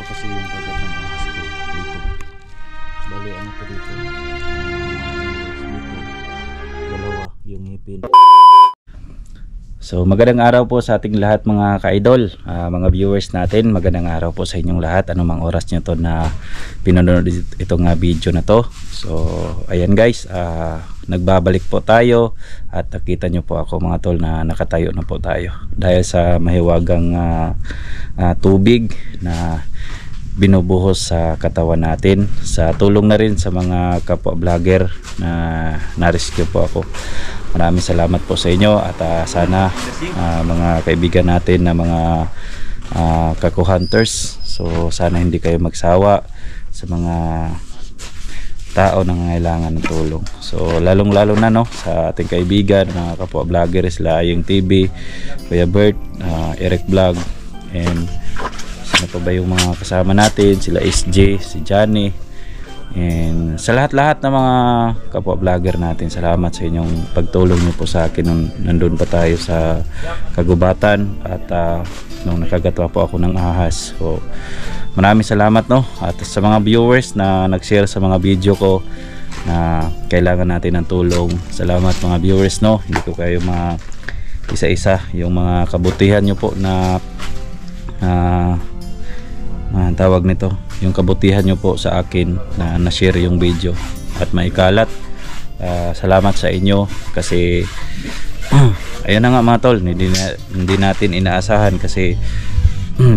kasi yung kagat ng ahas ko dito. Bali ano to dito? Dito. Dalawa yung ngipin. So magandang araw po sa ating lahat mga ka-idol, mga viewers natin. Magandang araw po sa inyong lahat, anumang oras nyo to na pinanonood itong video na to. So ayan guys, nagbabalik po tayo at nakita nyo po ako mga tol na nakatayo na po tayo dahil sa mahiwagang tubig na binubuhos sa katawan natin, sa tulong na rin sa mga kapwa vlogger na na-rescue po ako. Maraming salamat po sa inyo at sana mga kaibigan natin na mga kaku-hunters, so sana hindi kayo magsawa sa mga tao na nangailangan ng tulong. So lalong lalo na sa ating kaibigan mga kapwa vlogger, sila Ayong TV, Kuya Bert, Eric Vlog, and sino pa ba yung mga kasama natin, sila SJ, si Johnny, and sa lahat-lahat ng mga kapwa vlogger natin. Salamat sa inyong pagtulong niyo po sa akin nung nandun pa tayo sa kagubatan at nung nakagatwa po ako ng ahas. So maraming salamat at sa mga viewers na nag-share sa mga video ko na kailangan natin ng tulong. Salamat mga viewers, hindi ko kayo isa-isa yung mga kabutihan niyo po na tawag nito, yung kabutihan nyo po sa akin na na-share yung video at maikalat. Salamat sa inyo kasi ayun na nga mga tol, hindi natin inaasahan kasi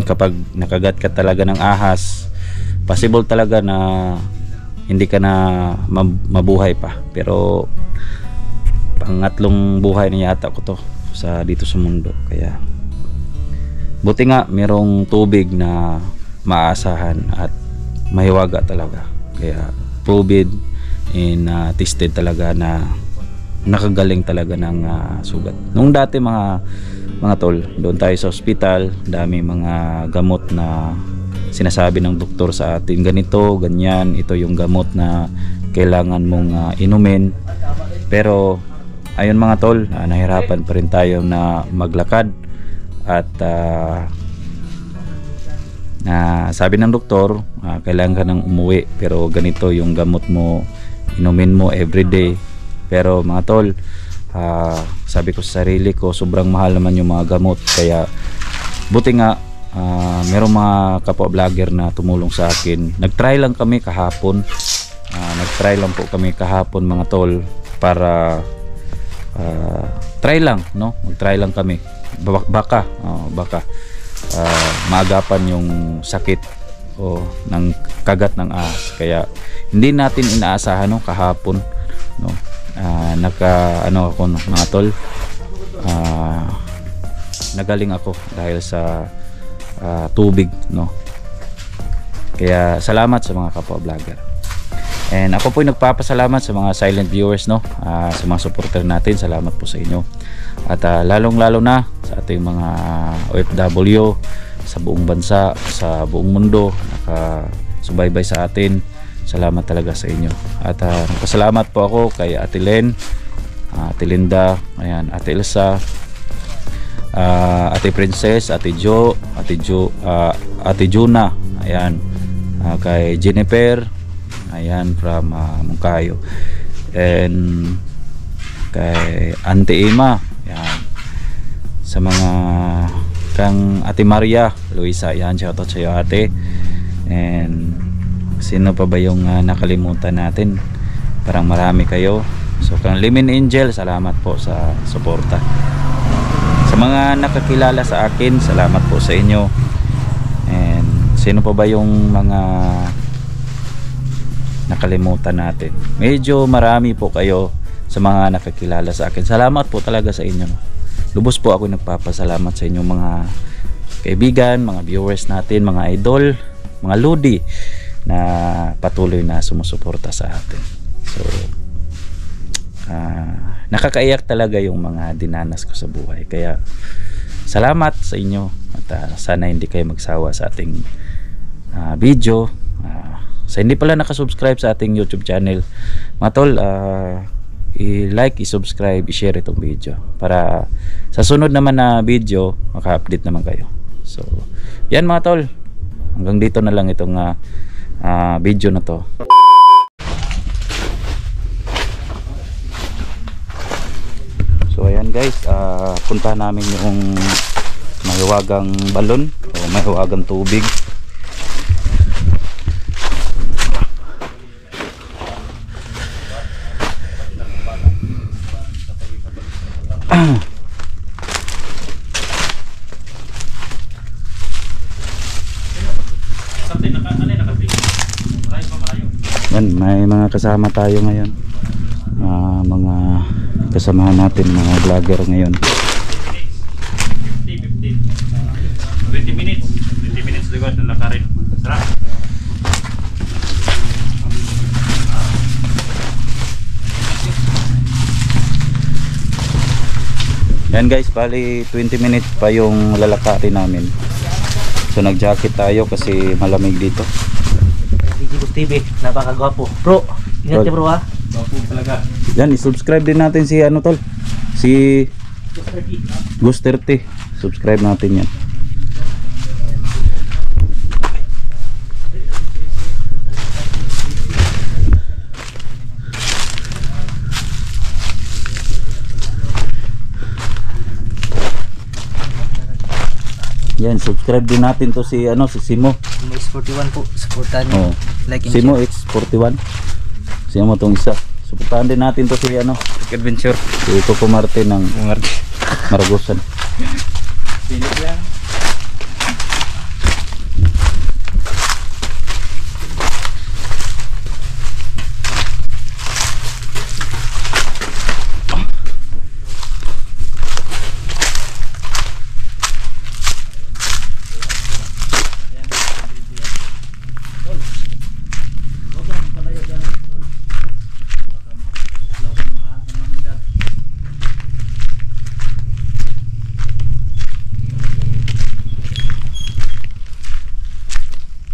kapag nakagat ka talaga ng ahas, possible talaga na hindi ka na mabuhay pa, pero pangatlong buhay na yata ko to dito sa mundo. Kaya buti nga merong tubig na maasahan at mahiwaga talaga, kaya proven and tested talaga na nakagaling talaga ng sugat. Nung dati mga tol, doon tayo sa ospital, dami mga gamot na sinasabi ng doktor sa atin, ganito, ganyan, ito yung gamot na kailangan mong inumin. Pero ayun mga tol, nahirapan pa rin tayo na maglakad at sabi ng doktor, kailangan ka nang umuwi, pero ganito yung gamot mo, inumin mo everyday. Pero mga tol, sabi ko sa sarili ko, sobrang mahal naman yung mga gamot, kaya buti nga merong mga kapwa vlogger na tumulong sa akin. Nagtry lang kami kahapon, mga tol, para try lang, magtry lang kami, baka maagapan yung sakit ng kagat ng ahas. Kaya hindi natin inaasahan kahapon ako mga tol, nagaling ako dahil sa tubig, kaya salamat sa mga kapwa vlogger. And ako po nagpapasalamat sa mga silent viewers, sa mga supporter natin. Salamat po sa inyo. At lalong lalo na sa ating mga OFW sa buong bansa, sa buong mundo, nakasubaybay sa atin. Salamat talaga sa inyo. At nagpasalamat po ako kay Ate Len, Ate Linda, ayan, Ate Elsa, Ate Princess, Ate Jo, Ate Juna, ayan, kay Jennifer, ayan, from Mungkayo, and kay Auntie Emma, ayan, sa mga kang Ate Maria Luisa, ayan, shoutout sa iyo ate. And sino pa ba yung nakalimutan natin? Parang marami kayo. So kang Limin Angel, salamat po sa suporta. Sa mga nakakilala sa akin, salamat po sa inyo. And sino pa ba yung mga nakalimutan natin? Medyo marami po kayo sa mga nakakilala sa akin. Salamat po talaga sa inyo. Lubos po ako nagpapasalamat sa inyo mga kaibigan, mga viewers natin, mga idol, mga lodi na patuloy na sumusuporta sa atin. So nakakaiyak talaga yung mga dinanas ko sa buhay. Kaya salamat sa inyo at sana hindi kayo magsawa sa ating video. Sa hindi pala nakasubscribe sa ating YouTube channel, mga tol, i-like, i-subscribe, i-share itong video para sa sunod naman na video maka-update naman kayo. So yan mga tol, hanggang dito na lang itong video na to. So ayan guys, punta namin yung mahiwagang balon o mahiwagang tubig. Yan, may mga kasama tayo ngayon, mga kasamahan natin, mga vlogger ngayon. 20 minutes juga na lakarin. Sarap. Yan guys, bali 20 minutes pa yung lalakarin namin. So nag-jacket tayo kasi malamig dito. Digibus TV, napakagwapo. Bro, ingat ya bro ha. Gwapo talaga. Yan, i-subscribe din natin si ano tol, si Guster T. Subscribe natin yan. Yan, subscribe din natin to si ano, si Simo. Simo X41 po, supportan niyo. Oh. Like and Simo share. X41. Simo tong isa. Suportahan din natin to si ano, Adventure. si Coco Martin ng Maragusan. Pilit lang.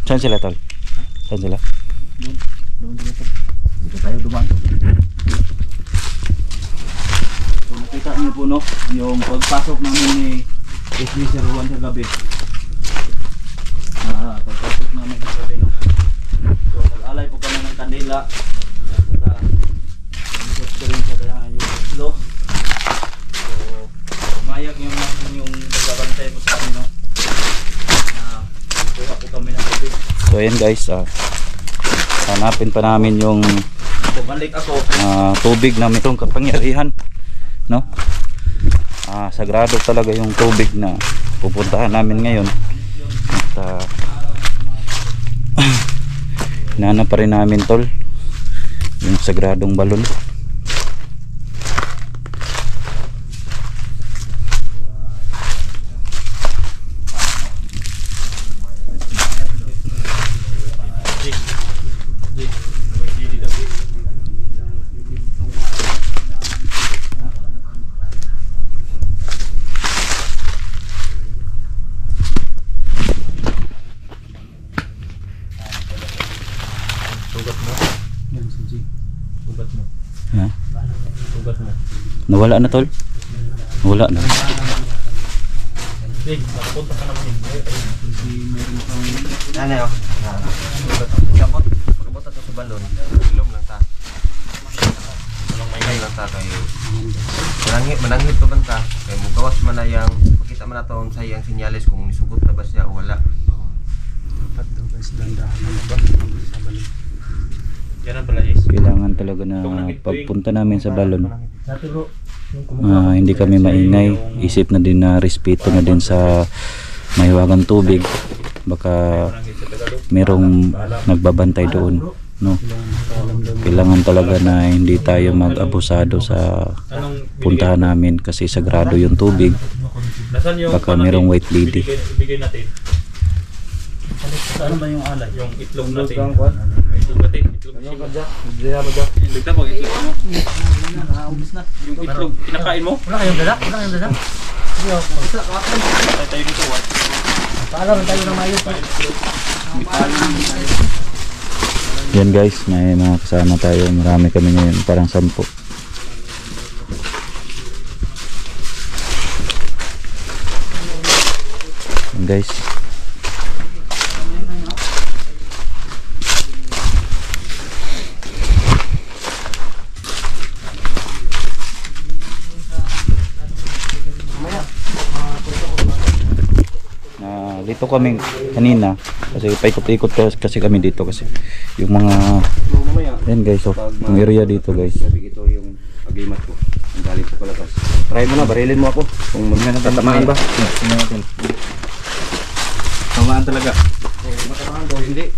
Saan sila tol? Saan sila? Dito tayo dumaan. So makita niyo po no, yung pagpasok namin ni SB Sir Juan sa gabi. Pagpasok namin sa gabi no. So nag-alay po kami ng kandila. Saka nag-shot rin sa kailangan yung islo. So umayag yung pagbabantay po sa amin no. Kuha po kami ng tubig. So ayan guys, hanapin pa namin yung balik ako tubig na itong kapangyarihan no. Sagrado talaga yung tubig na pupuntahan namin ngayon at hinanap pa rin namin tol yung sagradong balon. Sugat mo. Yan si G. Sugat mo. Ha? Sugat mo. Nawala na tol? Nawala na. Big, nakapunta ka naman hindi. Kasi mayroon kang Ano yun? Kapot. Pagkabot sa balon. Ilom lang ta. walang may Ilom lang ta kayo. Manangit pa banta. Kaya mo gawas man na yung pakita man nato sa iyang sinyalis kung nisugot na ba siya o wala. dapat daw guys dandahan na ba sa balon. Yan ang pala is. Kailangan talaga na pagpunta namin sa balon, Dati bro. hindi kami maingay, isip na din na respeto na din sa mahiwagang tubig, baka merong nagbabantay doon no. Kailangan talaga na hindi tayo mag-abusado sa puntahan namin kasi sagrado yung tubig, baka merong white lady. Ibigay natin. Ano ba yung alay? Yung itlog natin. Itlog natin. Itlog natin. Bigta po, itlog mo. Naubos na. Yung itlog, kinakain mo? Wala kayong dala? Wala kayong dala? Patay tayo dito. Paalam tayo ng mayo. Yan guys, may mga kasama tayo, marami kami ngayon, parang 10. Yan guys. dito kami kanina kasi paikot-ikot kasi kami dito kasi yung mga yan guys, oh, yung area dito guys. Sabi ito yung agimat ko. Ang galing ko palabas. Try mo na, barilin mo ako. Kung tatamaan ba? Tingnan natin. Tamaan talaga. Matamaan daw, hindi.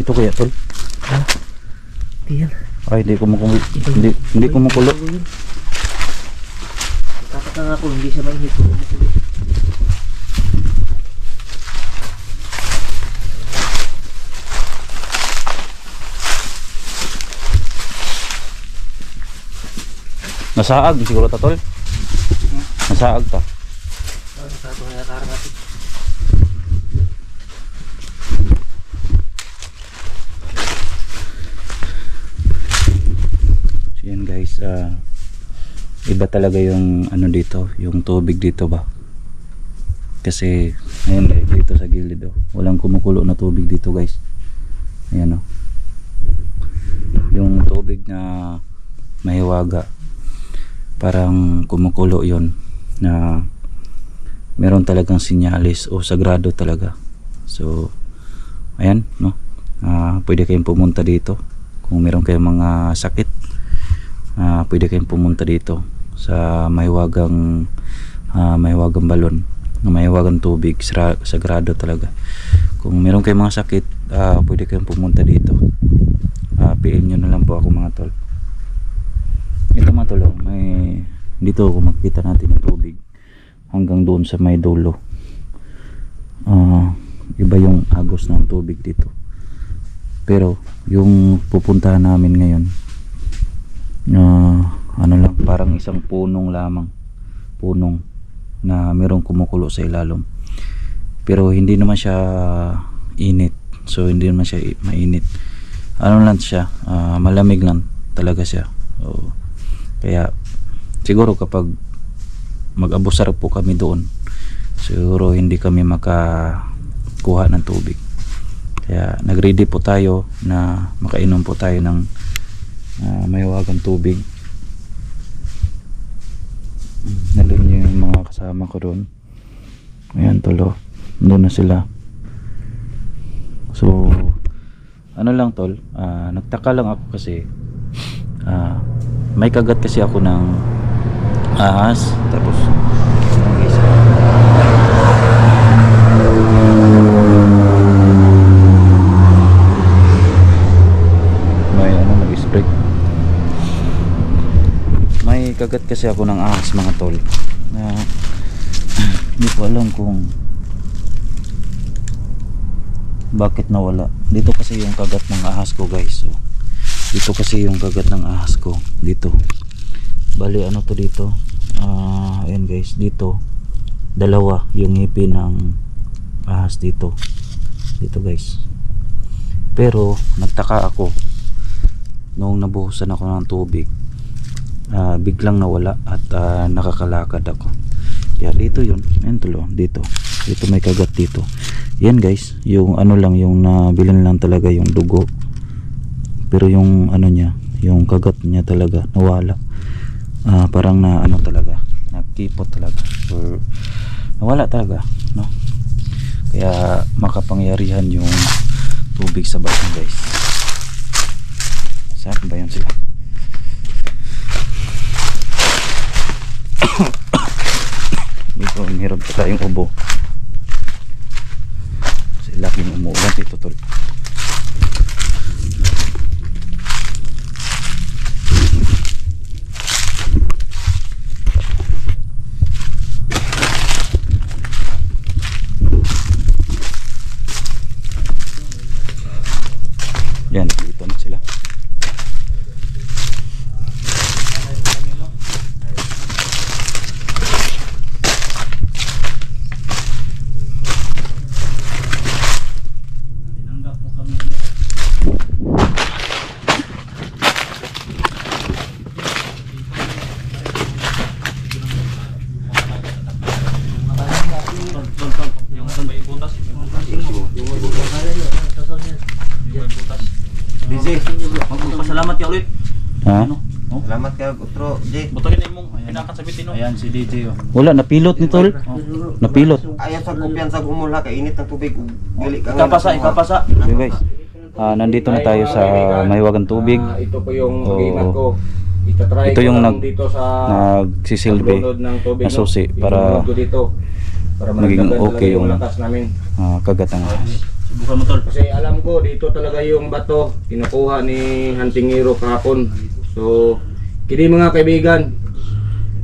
Ito kaya tol? Ha? Tiyan. Ay, hindi kumukulo. Tataka nga ako, hindi siya mainit. Nasaag siguro ta tol. Nasaag ta. Sa ito kaya karang natin. So yan guys, iba talaga yung ano dito, yung tubig dito ba. Kasi ayun guys, dito sa gilid oh, walang kumukulo na tubig dito guys. Ayan oh. Yung tubig na mahiwaga, parang kumukulo yon na meron talagang sinyalis o sagrado talaga. So ayan no, pwede kayong pumunta dito kung meron kayong mga sakit. Pwede kayong pumunta dito sa mahiwagang balon, mahiwagang tubig, sagrado talaga. Kung meron kayong mga sakit, pwede kayong pumunta dito. PM nyo na lang po ako mga tol. Ito mga tol, dito kung makikita natin yung tubig hanggang doon sa may dulo. Iba yung agos ng tubig dito. Pero yung pupuntahan namin ngayon, ano lang, parang isang punong lamang, punong na merong kumukulo sa ilalim, pero hindi naman siya init. So hindi naman siya mainit, ano lang siya, malamig lang talaga siya. So, kaya siguro kapag mag-abusar po kami doon, siguro hindi kami makakuha ng tubig. Kaya nagready po tayo na makainom po tayo ng mahiwagang tubig. Nandun yung mga kasama ko doon. Ayan tol, doon na sila. So ano lang tol, nagtaka lang ako kasi may kagat kasi ako ng ahas. Tapos may nag-spray. May kagat kasi ako ng ahas mga tol, na hindi ko alam kung bakit nawala. Dito kasi yung kagat ng ahas ko guys. So, dito kasi yung kagat ng ahas ko dito. Bali ano to dito, ayan guys, dito dalawa yung ngipin ng ahas dito guys. Pero nagtaka ako noong nabuhusan ako ng tubig, biglang nawala at nakakalakad ako. Kaya dito yun, ayan tulo, dito may kagat dito. Yan guys, yung ano lang, yung nabilin lang talaga yung dugo, pero yung ano niya, yung kagat niya talaga nawala. Parang na ano talaga, nakipot talaga, or nawala talaga, no? Kaya makapangyarihan yung tubig sa bayan guys. Saan ba yun sila? Dito hirap pa tayong ubo. Kasi laking umuulan dito tol. Yan, dito na sila. salamat ya ulit. Ha? Salamat kayo, Utro. Jay. Butogin na imong pinakan sa bitin no. Ayan si DJ oh. Wala, napilot ni tol. Napilot. Ayaw sa kumpiyan sa umul ha, kay init ng tubig. Gali ka Ikapasa, ikapasa. Okay guys. Nandito na tayo sa Mahiwagang Tubig. Ito po yung Oo. game ko. Itatry Ito ko yung lang dito sa Nagsisilbi pagload ng tubig, na susi no? para Iload ko dito. Para maging managdagan okay talaga yung lakas namin. kagat ng ahas. Subukan mo tol. Kasi alam ko dito talaga yung bato kinukuha ni Hunting Hero kahapon. So, kini mga kaibigan,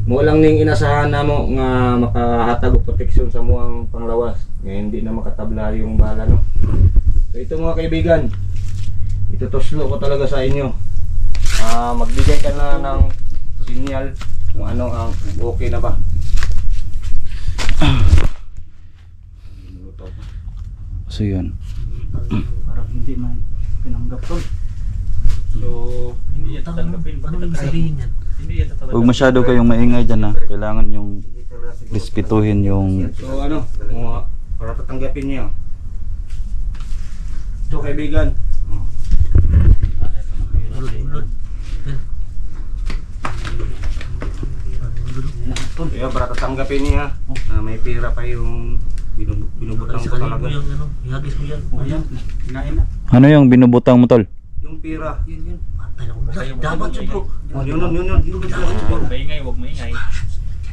mo lang ning inasahan namo nga makahatag og proteksyon sa muang panglawas. Nga hindi na makatabla yung bala no. So ito mga kaibigan, itutuslo ko talaga sa inyo. Magbigay ka na ng sinyal kung ano ang okay na ba. So yun. Parang hindi man pinanggap tol. So, hindi yan tatanggapin. Ano yung sabihin yan? Hindi yan tatanggapin. Huwag masyado kayong maingay dyan ha. Kailangan yung respetuhin yung So ano, para tatanggapin niyo. Ito kaibigan. Kaya para tatanggapin niya, may pira pa yung binubutang ko talaga. Ihagis mo yan. Oh, ayan. Kinain na. ano yung binubutang mo tol? Yung pira. Yun. Patay na ko. Dapat yun bro. Yun. Huwag maingay, huwag maingay.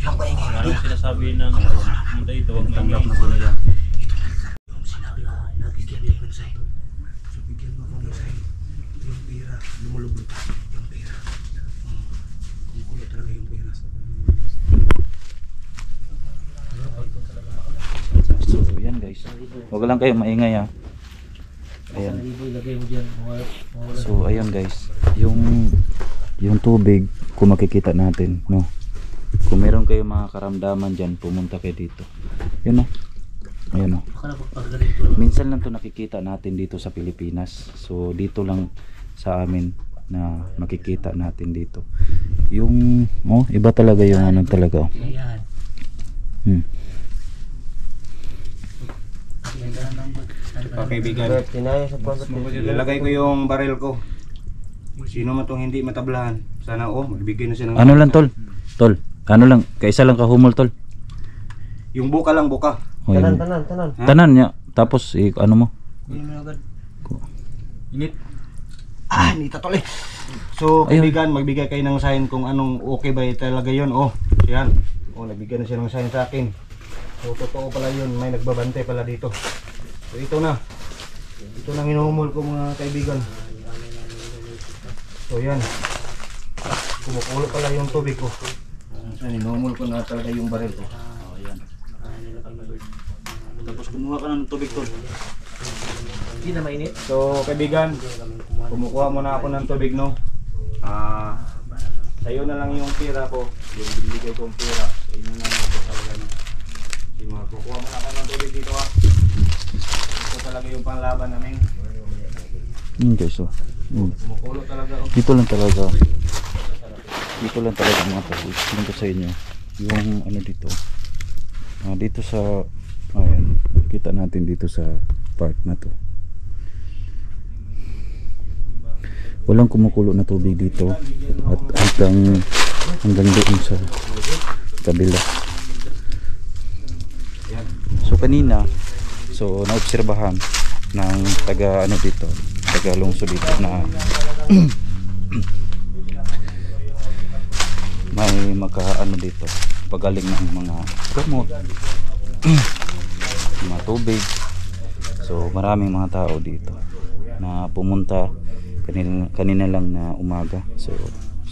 Ano yung sinasabi ng pumunta dito, huwag maingay. Sinabi na, ihagis kaya bigyan ko sa'yo. So bigyan mo ako sa'yo. Yung pira, lumulubog yung pira. Kumukulot talaga yung pira. So yan guys. Huwag lang kayo maingay ha. Ayan. Ilagay mo dyan. So ayan guys. Yung tubig kung makikita natin no. Kung meron kayo mga karamdaman dyan, pumunta kayo dito. Yun o. Ayan o. Baka na pagpaganito. Minsan lang to nakikita natin dito sa Pilipinas. So dito lang sa amin na makikita natin dito. Yung iba talaga yung ano talaga. Ayan. Kaibigan, Sinaya sa kwarto. ilalagay ko yung baril ko. Sino man tong hindi matablahan, sana magbigay na siya ng... Ano lang tol? Tol, ano lang, kaisa lang kahumol tol. Yung buka lang, buka. O, yun. Tanan. Tanan niya. Tapos ano mo? Init. Hindi tatol eh. So, Ayun. kaibigan, magbigay kayo ng sign kung anong okay ba talaga yun. Yan. Nagbigay na siya ng sign sa akin. So, totoo pala yun. May nagbabantay pala dito. So, ito na. Ito na hinuhumol ko mga kaibigan. So, yan. Kumukulo pala yung tubig ko. So, hinuhumol ko na talaga yung baril ko. Oh, ayan. Tapos kumuha ka na ng tubig tol. Hindi na mainit. So, kaibigan, kumukuha muna ako ng tubig, no? Sa'yo na lang yung pira ko. Yung binigay kong pira. Sa inyo na lang ako talaga, no? Kukuha muna ako ng tubig dito, ha? Ito talaga yung panglaban namin. guys so. Kumukulo talaga, oh. Dito lang talaga mga tol. Tingin ko sa inyo. Yung ano dito. Dito sa ayan, kita natin dito sa part na to. Walang kumukulo na tubig dito at hanggang doon sa kabila. So kanina, naobserbahan ng taga lungsod dito na may dito pagaling ng mga gamot, mga tubig. So maraming mga tao dito na pumunta kanina lang na umaga. So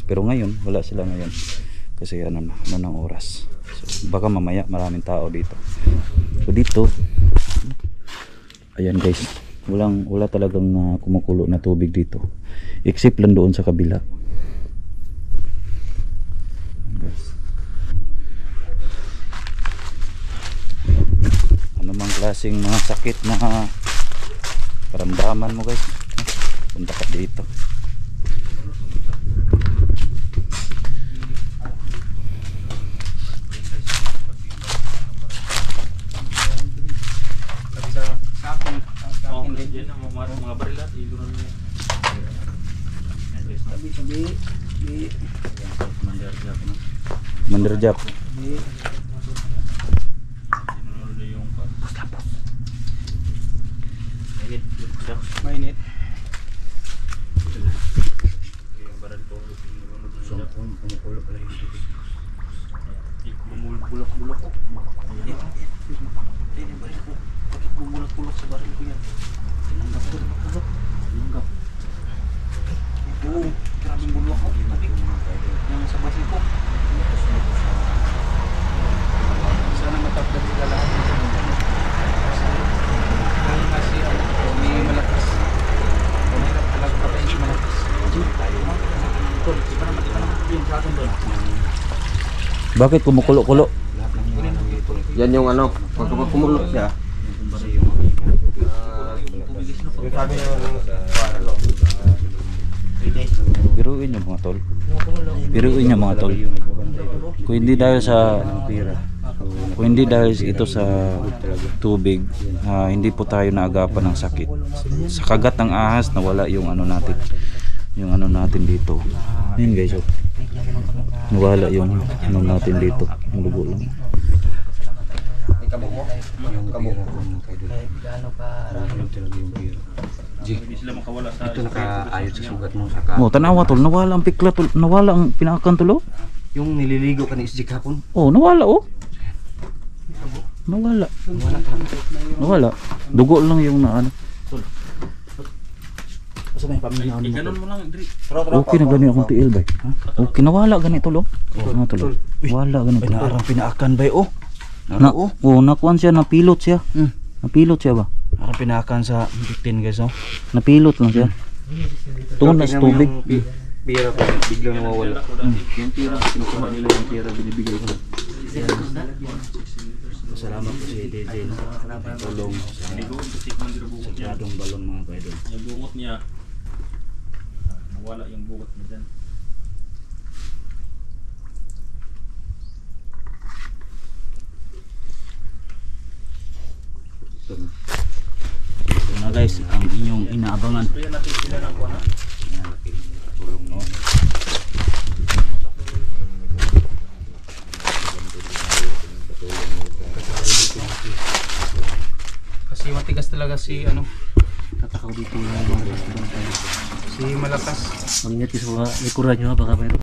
pero ngayon wala sila ngayon kasi ano ng oras. So baka mamaya maraming tao dito. So dito ayan guys, wala talagang kumukulo na tubig dito except lang doon sa kabila. Anumang klaseng mga sakit na karamdaman mo guys, punta ka dito. Sa akin din yan ang mga barilat. Iluran mo yan. Commander Jack. Mainit. Bumulak-bulak ko. Bumulak-bulak sa baril ko yan. Tinanggap ko. Tinanggap. Oo, grabing bulak ko. Yung sa basil ko. Sana matapdan sila lahat. Kasi may malakas. Mahirap talaga patayin sa malakas. Tol, iba naman yung sa akin doon. Bakit kumukulo-kulo? Yan yung ano, pag kumulot siya. Yung sabi niya Biruin nyo mga tol. Biruin nyo mga tol. Kung hindi dahil ito sa tubig, hindi po tayo naagapan ng sakit. Sa kagat ng ahas nawala yung ano natin. Yung ano natin dito. Ayun guys, oh. Nawala yung ano natin dito. Yung dugo lang. Hindi sila makawala sa... Ito nakaayod sa sugat mo saka Oh, tanawa tol, nawala ang pikla tol. Nawala ang pinakan tol, oh. yung nililigo ka ni Isjik hapon. Oh, nawala oh. Nawala. Nawala. Dugo lang yung na ano. Asa na yung pamilya mo? Ganun mo lang, Dri. Okay na gani akong tiil bay. Ha? Okay nawala gani tol, oh. Ano tol? Wala gani tol. Pinaarang pinaakan ba oh? Na, oh, nakuan siya, napilot siya. Napilot siya ba? Arang pinaakan sa 15 guys oh. Napilot lang siya. Tungkol na sa tubig. Pira ko biglang nawawala. Yung pira, kinukuha nila yung pira binibigay ko. Salamat po si DJ no. Tulong sa Sagradong Balon mga kaidol. Yung bungot niya, nawala yung bungot niya dyan. Ito na guys, ang inyong inaabangan. Kaya natin sila ng kuha na. Tulong no. Kasi matigas talaga si ano, Tatakaw dito yung mga si Malakas. Mangingat kayo sa mga likuran nyo baka mayroon.